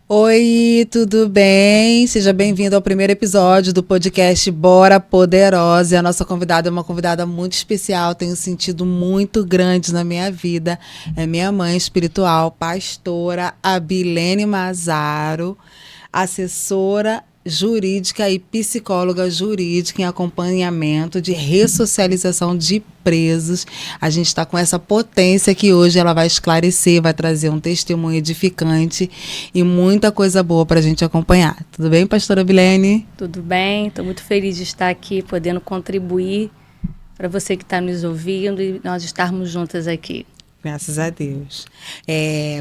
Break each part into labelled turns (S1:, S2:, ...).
S1: Oi, tudo bem? Seja bem-vindo ao primeiro episódio do podcast Bora Poderosa. E a nossa convidada é uma convidada muito especial, tem um sentido muito grande na minha vida. É minha mãe espiritual, pastora Abilene Mazaro, assessora jurídica e psicóloga jurídica em acompanhamento de ressocialização de presos. A gente está com essa potência que hoje ela vai esclarecer, vai trazer um testemunho edificante e muita coisa boa para a gente acompanhar. Tudo bem, pastora Abilene?
S2: Tudo bem, estou muito feliz de estar aqui, podendo contribuir para você que está nos ouvindo e nós estarmos juntas aqui.
S1: Graças a Deus.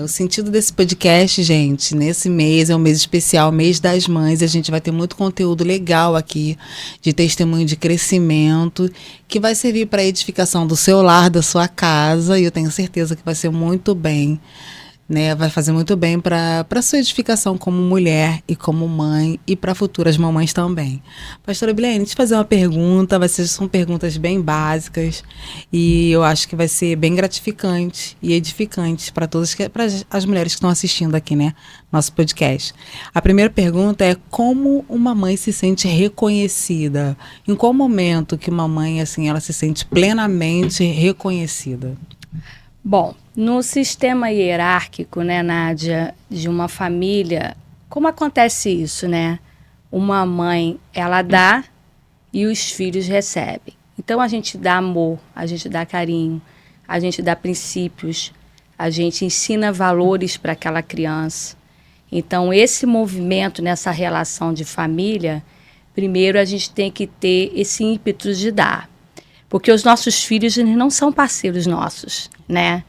S1: O sentido desse podcast, gente, nesse mês é um mês especial, mês das mães, e a gente vai ter muito conteúdo legal aqui, de testemunho de crescimento, que vai servir para a edificação do seu lar, da sua casa, e eu tenho certeza que vai ser muito bem, né? Vai fazer muito bem para a sua edificação como mulher e como mãe e para futuras mamães também. Pastora Abilene, deixa eu fazer uma pergunta, são perguntas bem básicas e eu acho que vai ser bem gratificante e edificante para as mulheres que estão assistindo aqui, né, nosso podcast. A primeira pergunta é: como uma mãe se sente reconhecida? Em qual momento que uma mãe, assim, ela se sente plenamente reconhecida?
S2: Bom, no sistema hierárquico, né, Nádia, de uma família, como acontece isso, né? Uma mãe, ela dá e os filhos recebem. Então, a gente dá amor, a gente dá carinho, a gente dá princípios, a gente ensina valores para aquela criança. Então, esse movimento nessa relação de família, primeiro a gente tem que ter esse ímpeto de dar. Porque os nossos filhos, eles não são parceiros nossos, né?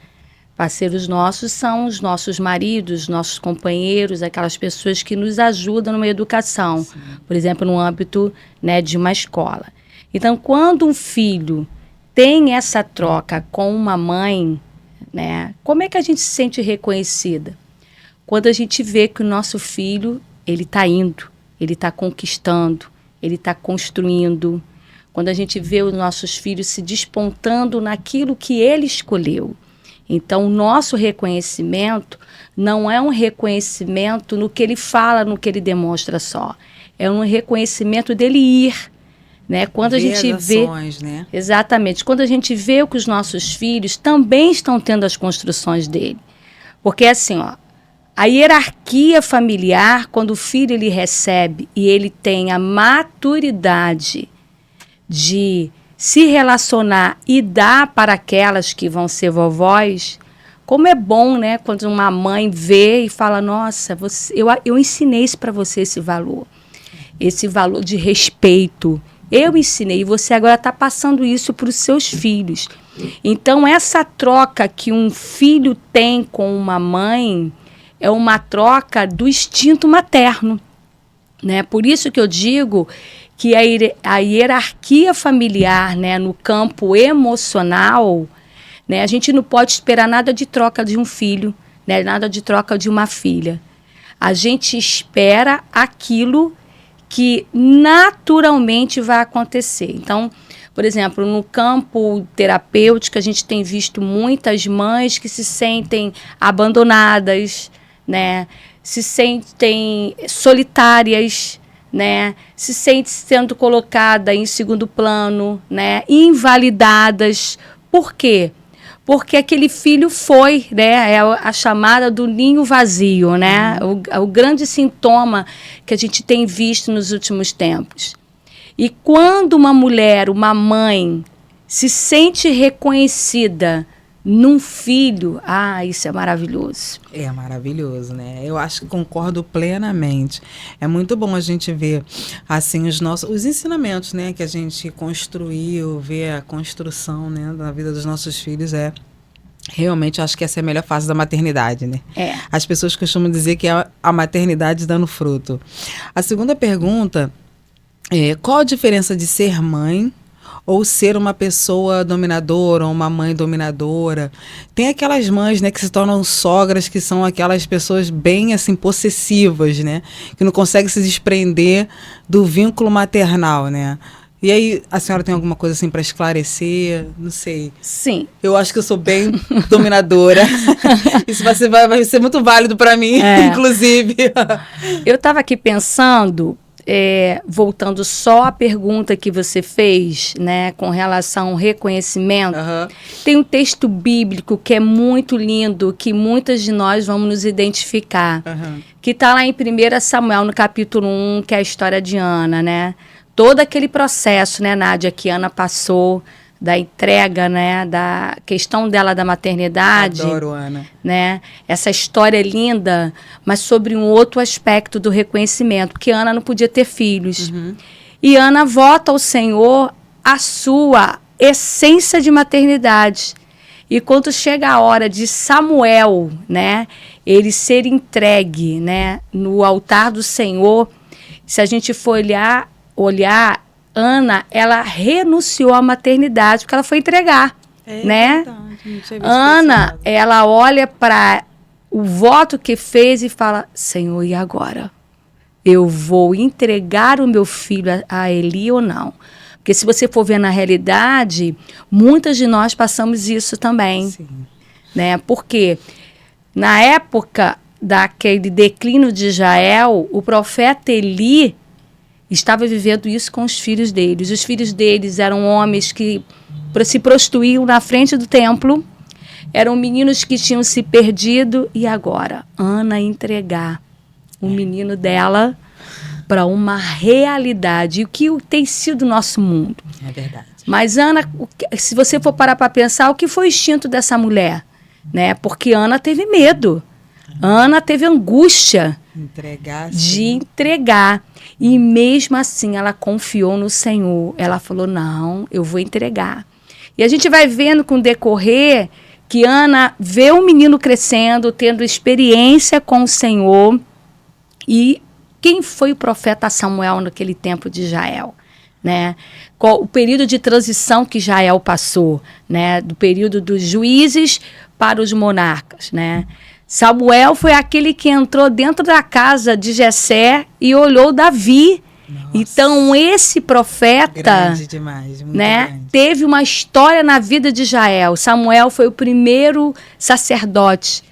S2: Parceiros nossos são os nossos maridos, nossos companheiros, aquelas pessoas que nos ajudam numa educação. Sim. Por exemplo, no âmbito, né, de uma escola. Então, quando um filho tem essa troca com uma mãe, né, como é que a gente se sente reconhecida? Quando a gente vê que o nosso filho, ele está indo, ele está conquistando, ele está construindo. Quando a gente vê os nossos filhos se despontando naquilo que ele escolheu. Então, o nosso reconhecimento não é um reconhecimento no que ele fala, no que ele demonstra só. É um reconhecimento dele ir, né? Quando a gente vê, né? Exatamente. Quando a gente vê que os nossos filhos também estão tendo as construções dele. Porque assim, ó, a hierarquia familiar, quando o filho ele recebe e ele tem a maturidade de se relacionar e dar para aquelas que vão ser vovós, como é bom, né, quando uma mãe vê e fala: nossa, eu ensinei isso para você, esse valor de respeito, eu ensinei e você agora está passando isso para os seus filhos. Então, essa troca que um filho tem com uma mãe é uma troca do instinto materno, né? Por isso que eu digo que a hierarquia familiar, né, no campo emocional, né, a gente não pode esperar nada de troca de um filho, né, nada de troca de uma filha. A gente espera aquilo que naturalmente vai acontecer. Então, por exemplo, no campo terapêutico, a gente tem visto muitas mães que se sentem abandonadas, né, se sentem solitárias, né, se sentem sendo colocada em segundo plano, né, invalidadas. Por quê? Porque aquele filho foi, né, é a chamada do ninho vazio, né, o grande sintoma que a gente tem visto nos últimos tempos. E quando uma mulher, uma mãe, se sente reconhecida num filho, isso é maravilhoso.
S1: É maravilhoso, né? Eu acho que concordo plenamente. É muito bom a gente ver, assim, os ensinamentos, né, que a gente construiu, ver a construção, né, da vida dos nossos filhos. Realmente, eu acho que essa é a melhor fase da maternidade, né? As pessoas costumam dizer que é a maternidade dando fruto. A segunda pergunta é: qual a diferença de ser mãe ou ser uma pessoa dominadora, ou uma mãe dominadora? Tem aquelas mães, né, que se tornam sogras, que são aquelas pessoas bem, assim, possessivas, né, que não conseguem se desprender do vínculo maternal, né? E aí, a senhora tem alguma coisa assim para esclarecer? Não sei.
S2: Sim.
S1: Eu acho que eu sou bem dominadora. Isso vai ser muito válido para mim, inclusive.
S2: Eu estava aqui pensando, voltando só à pergunta que você fez, né, com relação ao reconhecimento. Tem um texto bíblico que é muito lindo, que muitas de nós vamos nos identificar, que está lá em 1 Samuel, no capítulo 1, que é a história de Ana, né? Todo aquele processo, né, Nádia, que Ana passou, da entrega, né, da questão dela da maternidade.
S1: Adoro, Ana.
S2: Né? Essa história é linda, mas sobre um outro aspecto do reconhecimento, porque Ana não podia ter filhos. E Ana vota ao Senhor a sua essência de maternidade. E quando chega a hora de Samuel, né, ele ser entregue, né, no altar do Senhor, se a gente for olhar, Ana, ela renunciou à maternidade porque ela foi entregar, né? Ana, ela olha para o voto que fez e fala, Senhor, e agora? Eu vou entregar o meu filho a Eli ou não? Porque se você for ver na realidade, muitas de nós passamos isso também.
S1: Sim.
S2: Né? Porque na época daquele declínio de Israel, o profeta Eli estava vivendo isso com os filhos deles. Os filhos deles eram homens que se prostituíam na frente do templo, eram meninos que tinham se perdido, e agora Ana entregar o menino dela para uma realidade, o que tem sido o nosso mundo.
S1: É verdade.
S2: Mas Ana, se você for parar para pensar, o que foi o instinto dessa mulher? Né? Porque Ana teve medo, Ana teve angústia de entregar. E mesmo assim ela confiou no Senhor. Ela falou, não, eu vou entregar. E a gente vai vendo com o decorrer que Ana vê o menino crescendo, tendo experiência com o Senhor. E quem foi o profeta Samuel naquele tempo de Israel? Né? Qual o período de transição que Israel passou, né? Do período dos juízes para os monarcas, né? Samuel foi aquele que entrou dentro da casa de Jessé e olhou Davi. Nossa. Então, esse profeta,
S1: grande demais, muito
S2: né,
S1: grande,
S2: teve uma história na vida de Israel. Samuel foi o primeiro sacerdote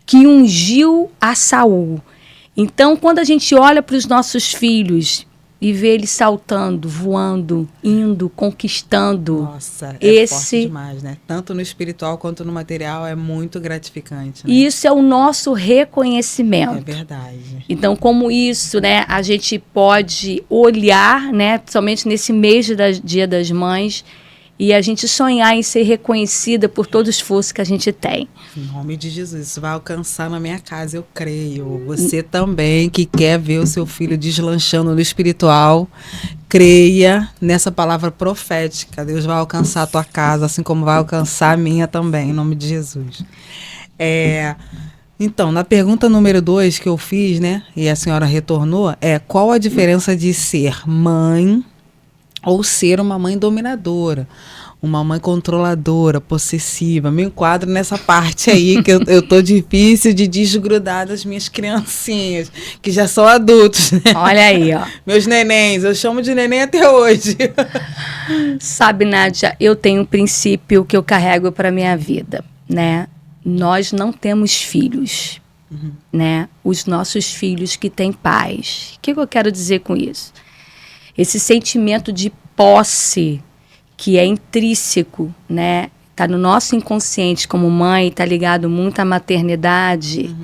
S2: que ungiu a Saul. Então, quando a gente olha para os nossos filhos e vê eles saltando, voando, indo, conquistando.
S1: Nossa, é forte demais, né? Tanto no espiritual quanto no material é muito gratificante. Né?
S2: Isso é o nosso reconhecimento.
S1: É verdade.
S2: Então, como isso, né, a gente pode olhar, né, somente nesse mês Dia das Mães, e a gente sonhar em ser reconhecida por todo o esforço que a gente tem.
S1: Em nome de Jesus, isso vai alcançar na minha casa, eu creio. Você também, que quer ver o seu filho deslanchando no espiritual, creia nessa palavra profética. Deus vai alcançar a tua casa, assim como vai alcançar a minha também, em nome de Jesus. Então, na pergunta número 2 que eu fiz, né, e a senhora retornou, qual a diferença de ser mãe ou ser uma mãe dominadora, uma mãe controladora, possessiva? Me enquadro nessa parte aí, que eu tô difícil de desgrudar das minhas criancinhas, que já são adultos, né?
S2: Olha aí, ó.
S1: Meus nenéns, eu chamo de neném até hoje.
S2: Sabe, Nádia, eu tenho um princípio que eu carrego para minha vida, né? Nós não temos filhos, né? Os nossos filhos que têm pais. O que eu quero dizer com isso? Esse sentimento de posse que é intrínseco, né? Tá no nosso inconsciente como mãe, tá ligado muito à maternidade.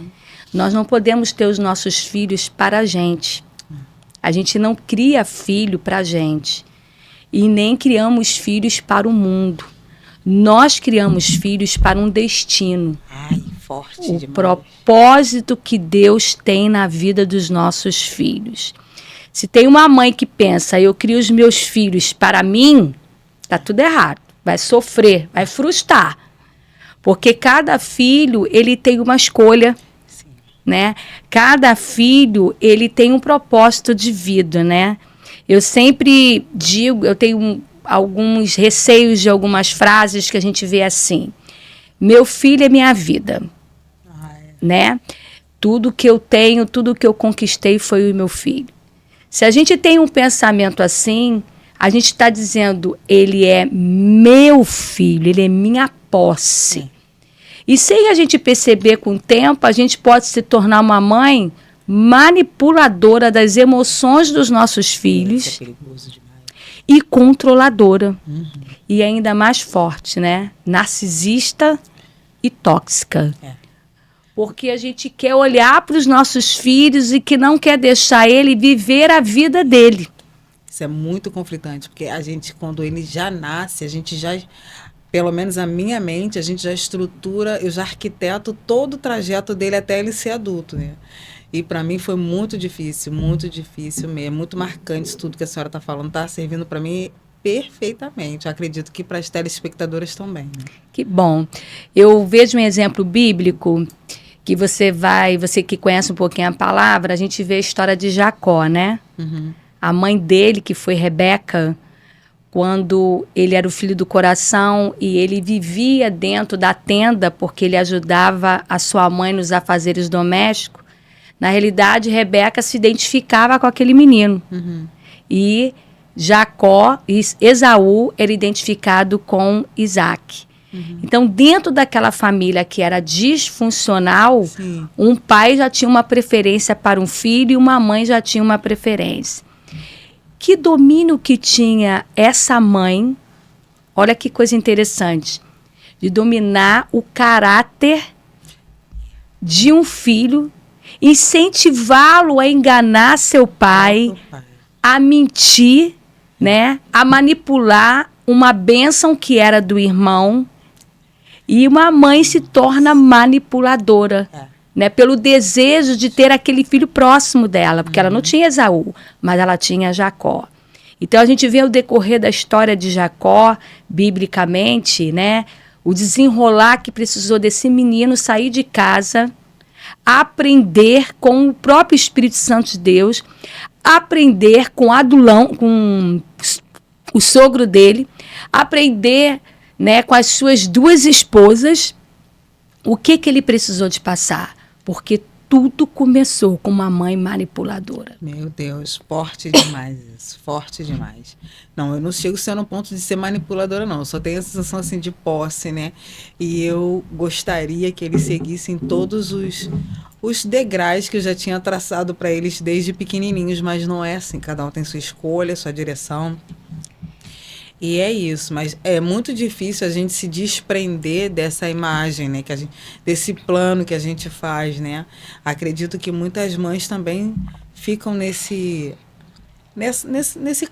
S2: Nós não podemos ter os nossos filhos para a gente. A gente não cria filho para a gente. E nem criamos filhos para o mundo. Nós criamos filhos para um destino.
S1: Ai, forte
S2: o
S1: demais.
S2: Propósito que Deus tem na vida dos nossos filhos. Se tem uma mãe que pensa, eu crio os meus filhos para mim, tá tudo errado. Vai sofrer, vai frustrar. Porque cada filho, ele tem uma escolha, né? Cada filho, ele tem um propósito de vida, né? Eu sempre digo, eu tenho alguns receios de algumas frases que a gente vê assim. Meu filho é minha vida, né? Tudo que eu tenho, tudo que eu conquistei foi o meu filho. Se a gente tem um pensamento assim, a gente está dizendo, ele é meu filho, ele é minha posse.
S1: Sim.
S2: E sem a gente perceber com o tempo, a gente pode se tornar uma mãe manipuladora das emoções dos nossos filhos.
S1: Isso é perigoso demais.
S2: E controladora. E ainda mais forte, né? Narcisista e tóxica. Porque a gente quer olhar para os nossos filhos e que não quer deixar ele viver a vida dele.
S1: Isso é muito conflitante, porque a gente, quando ele já nasce, a gente já, pelo menos a minha mente, a gente já estrutura, eu já arquiteto todo o trajeto dele até ele ser adulto, né? E para mim foi muito difícil mesmo, muito marcante isso tudo que a senhora está falando, está servindo para mim perfeitamente. Eu acredito que para as telespectadoras também. Né?
S2: Que bom. Eu vejo um exemplo bíblico que você que conhece um pouquinho a palavra, a gente vê a história de Jacó, né? A mãe dele, que foi Rebeca, quando ele era o filho do coração e ele vivia dentro da tenda porque ele ajudava a sua mãe nos afazeres domésticos, na realidade, Rebeca se identificava com aquele menino. E Jacó, Esaú, era identificado com Isaac. Então, dentro daquela família que era disfuncional, um pai já tinha uma preferência para um filho e uma mãe já tinha uma preferência. Que domínio que tinha essa mãe, olha que coisa interessante, de dominar o caráter de um filho, incentivá-lo a enganar seu pai, a mentir, né, a manipular uma bênção que era do irmão. E uma mãe se torna manipuladora, né, pelo desejo de ter aquele filho próximo dela, porque ela não tinha Esaú, mas ela tinha Jacó. Então a gente vê o decorrer da história de Jacó, biblicamente, né, o desenrolar que precisou desse menino sair de casa, aprender com o próprio Espírito Santo de Deus, aprender com Adulão, com o sogro dele, aprender, né, com as suas duas esposas, o que ele precisou de passar. Porque tudo começou com uma mãe manipuladora.
S1: Meu Deus, forte demais isso, forte demais. Não, eu não chego a ser no ponto de ser manipuladora, não. Eu só tenho a sensação assim de posse, né? E eu gostaria que eles seguissem todos os degraus que eu já tinha traçado para eles desde pequenininhos, mas não é assim. Cada um tem sua escolha, sua direção. E é isso, mas é muito difícil a gente se desprender dessa imagem, né, desse plano que a gente faz, né? Acredito que muitas mães também ficam nesse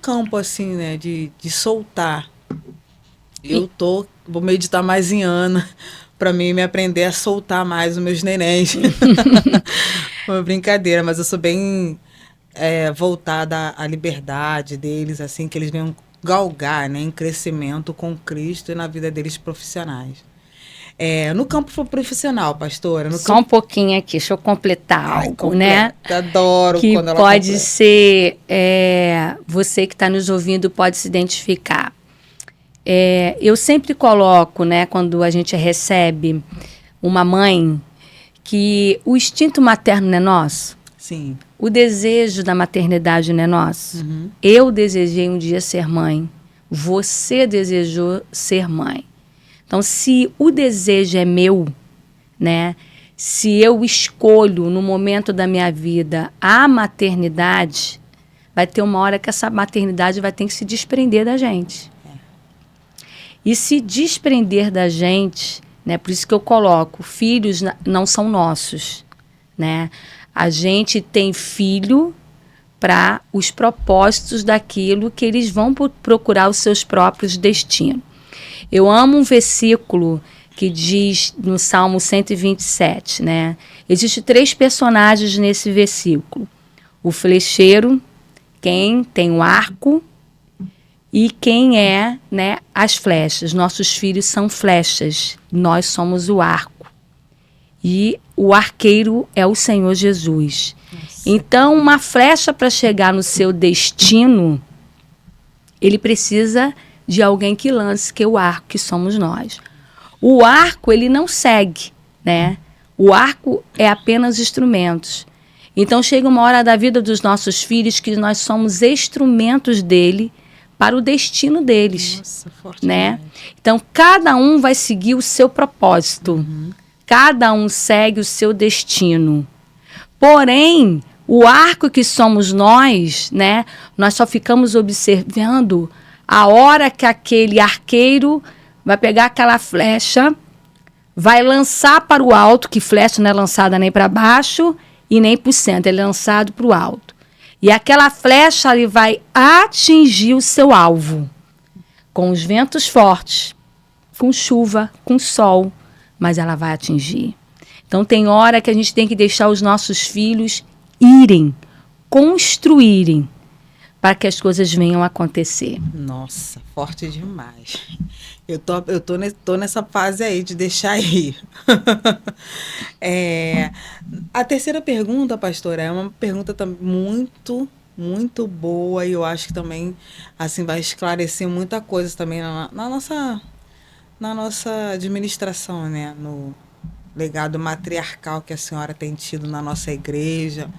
S1: campo, assim, né, de soltar. Vou meditar mais em Ana, para mim me aprender a soltar mais os meus nenéns. Uma brincadeira, mas eu sou bem voltada à liberdade deles, assim, que eles venham galgar, né, em crescimento com Cristo e na vida deles profissionais. No campo profissional, pastora...
S2: Só um pouquinho aqui, deixa eu completar algo, né?
S1: Adoro
S2: que
S1: quando ela
S2: pode
S1: completa.
S2: ser, você que está nos ouvindo pode se identificar. Eu sempre coloco, né, quando a gente recebe uma mãe, que o instinto materno não é nosso.
S1: Sim.
S2: O desejo da maternidade não é nosso.
S1: Uhum.
S2: Eu desejei um dia ser mãe. Você desejou ser mãe. Então, se o desejo é meu, né? Se eu escolho no momento da minha vida a maternidade, vai ter uma hora que essa maternidade vai ter que se desprender da gente. E se desprender da gente, né? Por isso que eu coloco, filhos não são nossos, né? A gente tem filho para os propósitos daquilo que eles vão procurar os seus próprios destinos. Eu amo um versículo que diz no Salmo 127, né? Existem 3 personagens nesse versículo. O flecheiro, quem tem o arco, e quem né, as flechas. Nossos filhos são flechas, nós somos o arco. E o arqueiro é o Senhor Jesus. Nossa. Então, uma flecha para chegar no seu destino, ele precisa de alguém que lance, que é o arco, que somos nós. O arco, ele não segue, né? O arco é apenas instrumentos. Então, chega uma hora da vida dos nossos filhos que nós somos instrumentos dele para o destino deles.
S1: Nossa, forte,
S2: né? Então, cada um vai seguir o seu propósito. Cada um segue o seu destino. Porém, o arco que somos nós, né? Nós só ficamos observando a hora que aquele arqueiro vai pegar aquela flecha, vai lançar para o alto, que flecha não é lançada nem para baixo e nem para o centro, é lançado para o alto. E aquela flecha ali vai atingir o seu alvo, com os ventos fortes, com chuva, com sol, mas ela vai atingir. Então tem hora que a gente tem que deixar os nossos filhos irem, construírem, para que as coisas venham a acontecer.
S1: Nossa, forte demais. Eu tô nessa fase aí de deixar ir. A terceira pergunta, pastora, é uma pergunta muito, muito boa e eu acho que também assim, vai esclarecer muita coisa também na nossa administração, né? No legado matriarcal que a senhora tem tido na nossa igreja.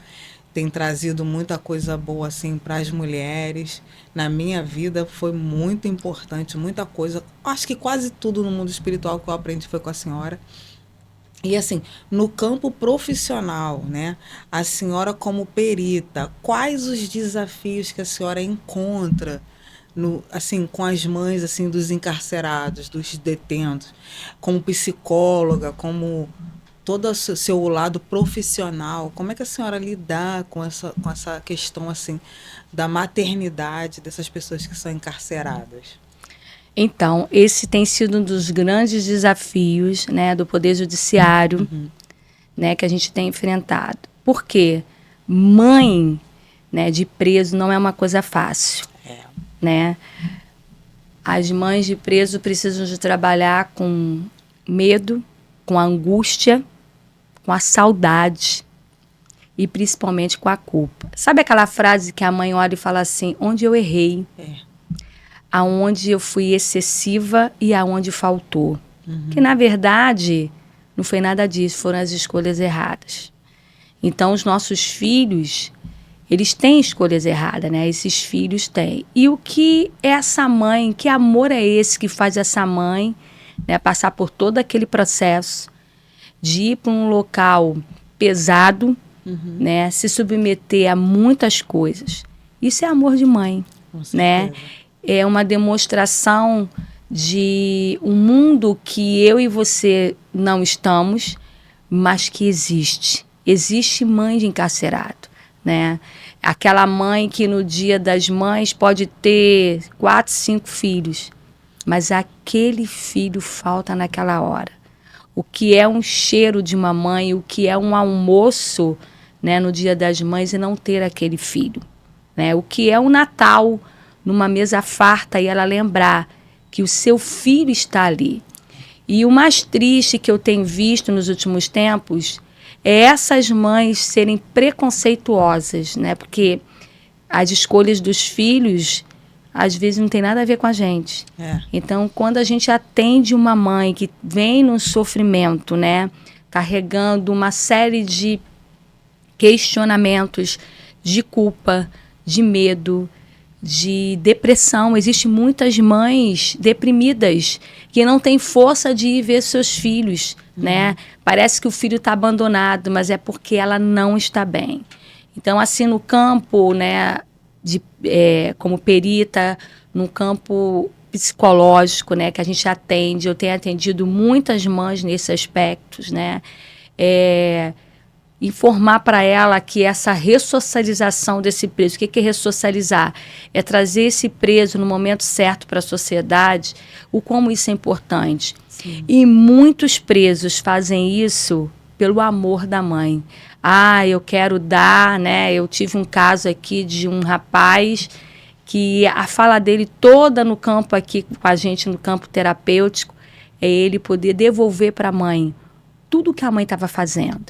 S1: Tem trazido muita coisa boa assim para as mulheres. Na minha vida foi muito importante, muita coisa. Acho que quase tudo no mundo espiritual que eu aprendi foi com a senhora. E assim, no campo profissional, né? A senhora como perita, quais os desafios que a senhora encontra assim, com as mães assim dos encarcerados, dos detentos, como psicóloga, como todo o seu lado profissional, como é que a senhora lidar com essa questão assim da maternidade dessas pessoas que são encarceradas?
S2: Então, esse tem sido um dos grandes desafios, né, do Poder Judiciário, né, que a gente tem enfrentado. Por quê? Mãe, né, de preso não é uma coisa fácil, né? As mães de preso precisam de trabalhar com medo, com angústia, com a saudade e principalmente com a culpa. Sabe aquela frase que a mãe olha e fala assim, onde eu errei, aonde eu fui excessiva e aonde faltou. Que na verdade não foi nada disso, foram as escolhas erradas. Então os nossos filhos, eles têm escolhas erradas, né? Esses filhos têm. E o que essa mãe, que amor é esse que faz essa mãe, né, passar por todo aquele processo de ir para um local pesado, né, se submeter a muitas coisas. Isso é amor de mãe, né? É uma demonstração de um mundo que eu e você não estamos, mas que existe. Existe mãe de encarcerado, né? Aquela mãe que no Dia das Mães pode ter 4, 5 filhos, mas aquele filho falta naquela hora. O que é um cheiro de uma mãe, o que é um almoço, né, no Dia das Mães e não ter aquele filho, né? O que é um Natal numa mesa farta e ela lembrar que o seu filho está ali. E o mais triste que eu tenho visto nos últimos tempos é essas mães serem preconceituosas, né? Porque as escolhas dos filhos às vezes não tem nada a ver com a gente. Então, quando a gente atende uma mãe que vem num sofrimento, né, carregando uma série de questionamentos, de culpa, de medo, de depressão. Existem muitas mães deprimidas que não têm força de ir ver seus filhos, né? Parece que o filho está abandonado, mas é porque ela não está bem. Então, assim, no campo, né, como perita, no campo psicológico, né, que a gente atende, eu tenho atendido muitas mães nesses aspectos, né? Informar para ela que essa ressocialização desse preso, o que é ressocializar? É trazer esse preso no momento certo para a sociedade, o como isso é importante. Sim. E muitos presos fazem isso pelo amor da mãe. Eu quero dar, né? Eu tive um caso aqui de um rapaz que a fala dele toda no campo aqui com a gente, no campo terapêutico, é ele poder devolver para a mãe tudo que a mãe estava fazendo.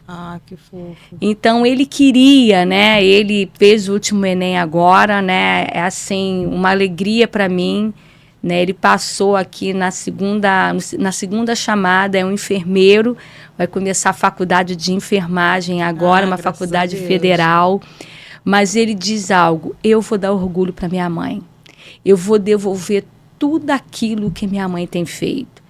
S1: Que fofo. Então,
S2: ele queria, né? Ele fez o último Enem agora, né? É assim, uma alegria para mim, né? Ele passou aqui na segunda chamada, é um enfermeiro, vai começar a faculdade de enfermagem agora, uma faculdade federal. Mas ele diz algo, eu vou dar orgulho para minha mãe. eu vou devolver tudo aquilo que minha mãe tem feito.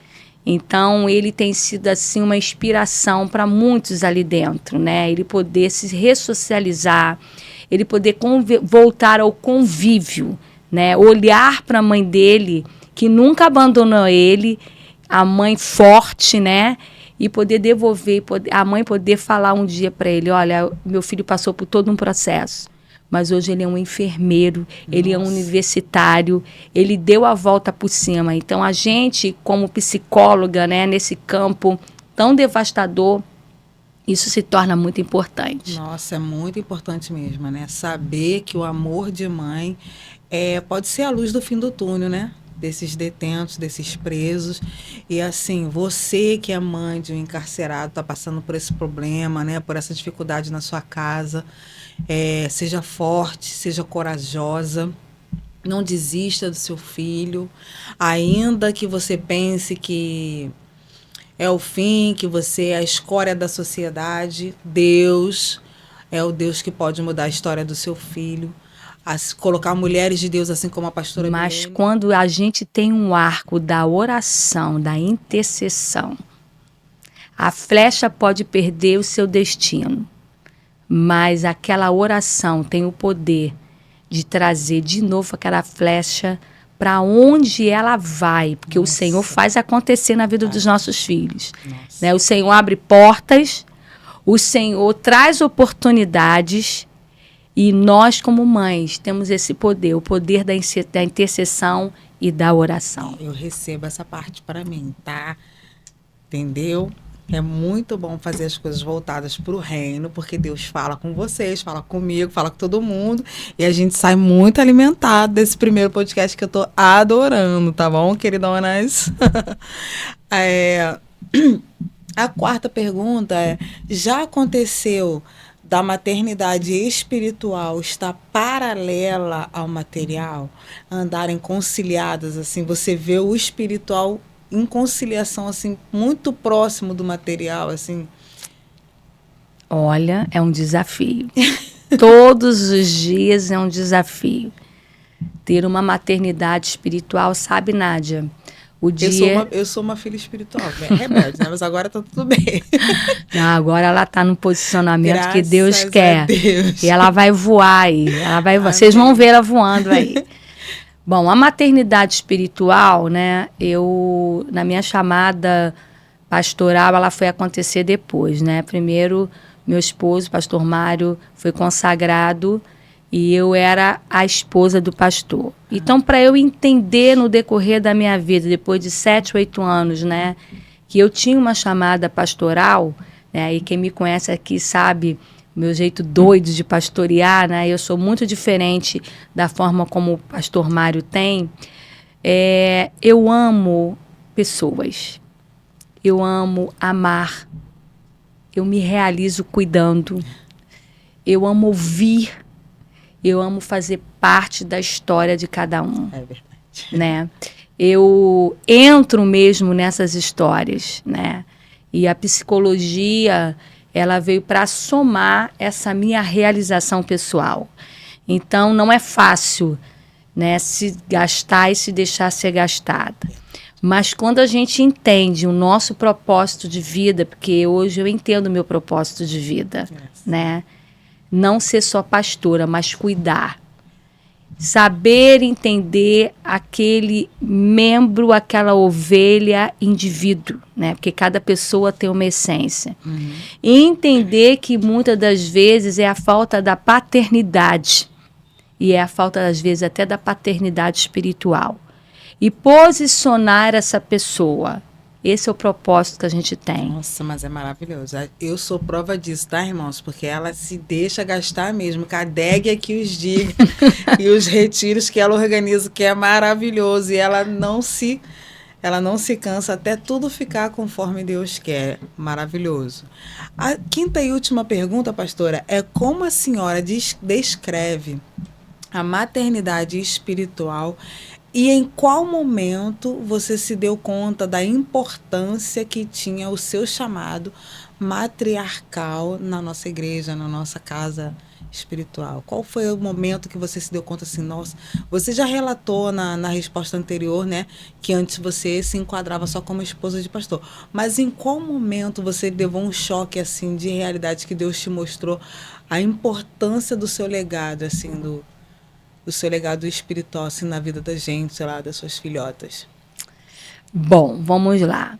S2: Então, ele tem sido, assim, uma inspiração para muitos ali dentro, né? Ele poder se ressocializar, ele poder voltar ao convívio, né? Olhar para a mãe dele, que nunca abandonou ele, a mãe forte, né? E poder devolver, a mãe poder falar um dia para ele, olha, meu filho passou por todo um processo, mas hoje ele é um enfermeiro, ele é um universitário, ele deu a volta por cima. Então, a gente, como psicóloga, né, nesse campo tão devastador, isso se torna muito importante.
S1: Nossa, é muito importante mesmo, né? Saber que o amor de mãe pode ser a luz do fim do túnel, né? Desses detentos, desses presos. E assim, você que é mãe de um encarcerado, está passando por esse problema, né? Por essa dificuldade na sua casa, seja forte, seja corajosa. Não desista do seu filho, ainda que você pense que é o fim, que você é a escória da sociedade. Deus é o Deus que pode mudar a história do seu filho, colocar mulheres de Deus, assim como a pastora
S2: Mas
S1: Milene.
S2: quando a gente tem um arco da oração, da intercessão, a flecha pode perder o seu destino, mas aquela oração tem o poder de trazer de novo aquela flecha para onde ela vai, porque
S1: Nossa.
S2: o Senhor faz acontecer na vida dos nossos filhos.
S1: Nossa.
S2: Né? O Senhor abre portas, o Senhor traz oportunidades, e nós, como mães, temos esse poder, o poder da intercessão e da oração.
S1: Eu recebo essa parte para mim, tá? Entendeu? É muito bom fazer as coisas voltadas para o reino, porque Deus fala com vocês, fala comigo, fala com todo mundo, e a gente sai muito alimentado desse primeiro podcast que eu tô adorando, tá bom, queridonas? A quarta pergunta já aconteceu da maternidade espiritual estar paralela ao material, andarem conciliadas, assim, você vê o espiritual em conciliação, assim, muito próximo do material, assim?
S2: Olha, é um desafio. Todos os dias é um desafio. Ter uma maternidade espiritual, sabe, Nádia?
S1: Eu sou uma filha espiritual, rebelde, né? Mas agora tá tudo bem.
S2: Não, agora ela tá no posicionamento
S1: Graças
S2: que Deus
S1: a
S2: quer.
S1: Deus.
S2: E ela vai voar aí. Ela vai voar. Vocês vão ver ela voando aí. Bom, a maternidade espiritual, né? Na minha chamada pastoral, ela foi acontecer depois, né? Primeiro, meu esposo, pastor Mário, foi consagrado e eu era a esposa do pastor. Então, para eu entender no decorrer da minha vida, depois de 7, 8 anos, né? Que eu tinha uma chamada pastoral, né? E quem me conhece aqui sabe meu jeito doido de pastorear, né? Eu sou muito diferente da forma como o pastor Mário tem. Eu amo pessoas. Eu amo amar. Eu me realizo cuidando. Eu amo ouvir. Eu amo fazer parte da história de cada um.
S1: É verdade.
S2: Né? Eu entro mesmo nessas histórias, né? E a psicologia, ela veio para somar essa minha realização pessoal. Então, não é fácil, né, se gastar e se deixar ser gastada. Mas quando a gente entende o nosso propósito de vida, porque hoje eu entendo o meu propósito de vida, né? Não ser só pastora, mas cuidar. Saber entender aquele membro, aquela ovelha, indivíduo, né? Porque cada pessoa tem uma essência.
S1: Uhum.
S2: E entender que muitas das vezes é a falta da paternidade. E é a falta, às vezes, até da paternidade espiritual. E posicionar essa pessoa. Esse é o propósito que a gente tem.
S1: Nossa, mas é maravilhoso. Eu sou prova disso, tá, irmãos? Porque ela se deixa gastar mesmo. Cadeg é que os diga. E os retiros que ela organiza, que é maravilhoso. E ela não se cansa até tudo ficar conforme Deus quer. Maravilhoso. A quinta e última pergunta, pastora, é como a senhora descreve a maternidade espiritual e em qual momento você se deu conta da importância que tinha o seu chamado matriarcal na nossa igreja, na nossa casa espiritual? Qual foi o momento que você se deu conta assim, nossa, você já relatou na resposta anterior, né, que antes você se enquadrava só como esposa de pastor, mas em qual momento você levou um choque assim de realidade que Deus te mostrou a importância do seu legado, assim, do seu legado espiritual assim, na vida da gente, sei lá, das suas filhotas?
S2: Bom, vamos lá.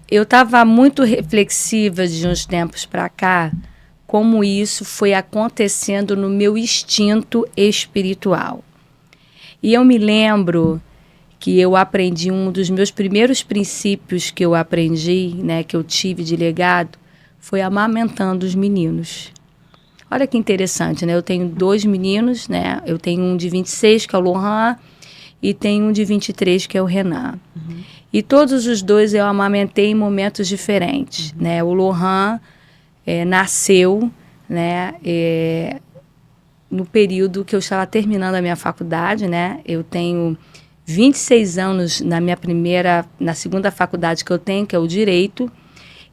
S2: Eu estava muito reflexiva de uns tempos para cá, como isso foi acontecendo no meu instinto espiritual. E eu me lembro que eu aprendi, um dos meus primeiros princípios que eu aprendi, né, que eu tive de legado, foi amamentando os meninos. Olha que interessante, né? Eu tenho 2 meninos, né? Eu tenho um de 26, que é o Lohan, e tenho um de 23, que é o Renan. Uhum. E todos os 2 eu amamentei em momentos diferentes, né? O Lohan nasceu, né, no período que eu estava terminando a minha faculdade, né? Eu tenho 26 anos na segunda faculdade que eu tenho, que é o Direito.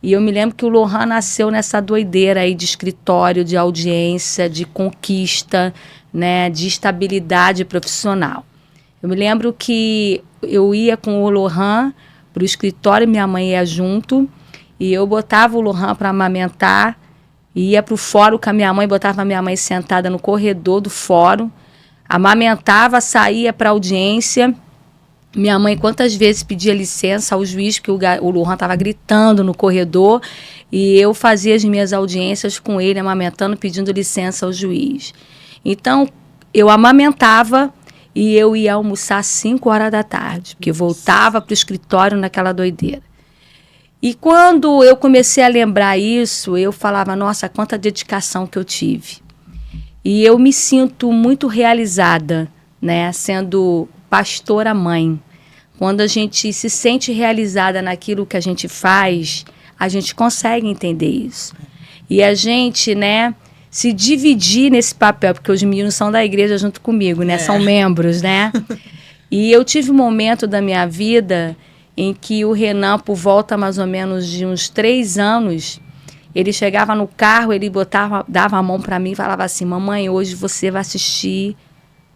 S2: E eu me lembro que o Lohan nasceu nessa doideira aí de escritório, de audiência, de conquista, né, de estabilidade profissional. Eu me lembro que eu ia com o Lohan para o escritório, minha mãe ia junto, e eu botava o Lohan para amamentar, ia para o fórum com a minha mãe, botava a minha mãe sentada no corredor do fórum, amamentava, saía para audiência. Minha mãe quantas vezes pedia licença ao juiz, porque o Lohan estava gritando no corredor, e eu fazia as minhas audiências com ele, amamentando, pedindo licença ao juiz. Então, eu amamentava e eu ia almoçar às 5 horas da tarde, porque eu voltava para o escritório naquela doideira. E quando eu comecei a lembrar isso, eu falava, nossa, quanta dedicação que eu tive. E eu me sinto muito realizada, né, sendo pastora mãe. Quando a gente se sente realizada naquilo que a gente faz, a gente consegue entender isso. E a gente, né, se dividir nesse papel, porque os meninos são da igreja junto comigo, né, são membros, né. E eu tive um momento da minha vida em que o Renan, por volta mais ou menos de uns 3 anos, ele chegava no carro, ele dava a mão para mim e falava assim, mamãe, hoje você vai assistir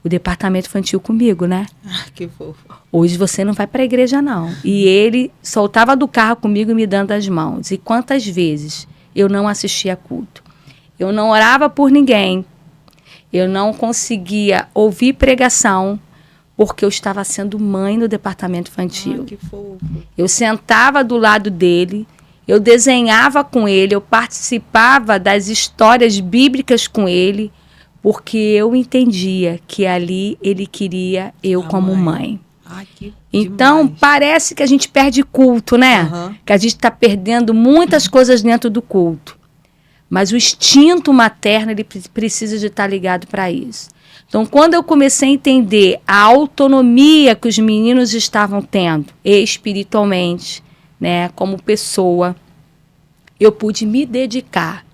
S2: o departamento infantil comigo, né?
S1: Ah, que fofo.
S2: Hoje você não vai para a igreja, não. E ele soltava do carro comigo me dando as mãos. E quantas vezes eu não assistia culto? Eu não orava por ninguém. Eu não conseguia ouvir pregação porque eu estava sendo mãe no departamento infantil.
S1: Ah, que fofo.
S2: Eu sentava do lado dele, eu desenhava com ele, eu participava das histórias bíblicas com ele, porque eu entendia que ali ele queria eu como mãe.
S1: Ai, que
S2: então,
S1: demais.
S2: parece que a gente perde culto, né?
S1: Uhum.
S2: Que a gente está perdendo muitas coisas dentro do culto. Mas o instinto materno, ele precisa de estar ligado para isso. Então, quando eu comecei a entender a autonomia que os meninos estavam tendo espiritualmente, né, como pessoa, eu pude me dedicar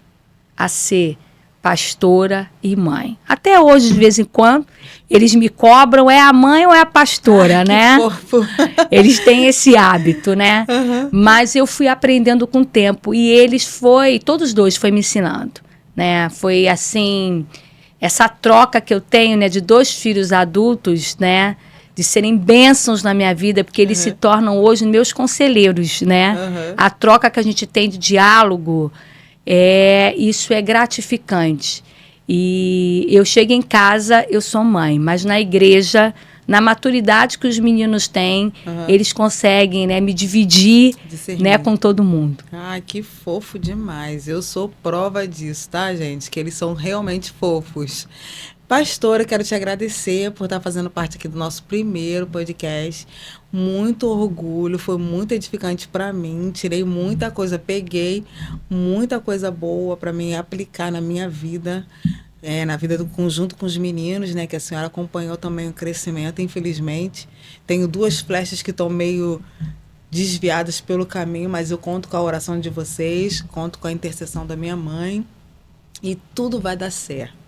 S2: a ser pastora e mãe. Até hoje, de vez em quando, eles me cobram, é a mãe ou é a pastora, né?
S1: Que fofo.
S2: Eles têm esse hábito, né? Uhum. Mas eu fui aprendendo com o tempo e todos 2 foi me ensinando, né? Foi assim, essa troca que eu tenho, né, de 2 filhos adultos, né, de serem bênçãos na minha vida, porque eles se tornam hoje meus conselheiros, né? A troca que a gente tem de diálogo, isso é gratificante. E eu chego em casa, eu sou mãe, mas na igreja, na maturidade que os meninos têm, eles conseguem, né, me dividir, né, com todo mundo.
S1: Ai, que fofo demais. Eu sou prova disso, tá, gente? Que eles são realmente fofos. Pastora, quero te agradecer por estar fazendo parte aqui do nosso primeiro podcast. Muito orgulho, foi muito edificante para mim. Tirei muita coisa, peguei muita coisa boa para mim aplicar na minha vida, na vida do conjunto com os meninos, né? Que a senhora acompanhou também o crescimento, infelizmente. Tenho 2 flechas que estão meio desviadas pelo caminho, mas eu conto com a oração de vocês, conto com a intercessão da minha mãe e tudo vai dar certo.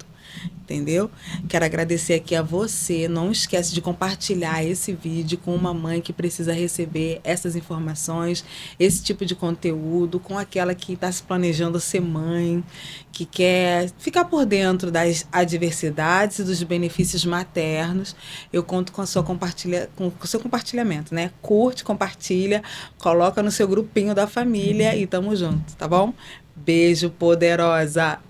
S1: entendeu? Quero agradecer aqui a você. Não esquece de compartilhar esse vídeo com uma mãe que precisa receber essas informações, esse tipo de conteúdo, com aquela que está se planejando ser mãe, que quer ficar por dentro das adversidades e dos benefícios maternos. Eu conto com o seu compartilhamento, né? Curte, compartilha, coloca no seu grupinho da família e tamo junto, tá bom? Beijo, poderosa!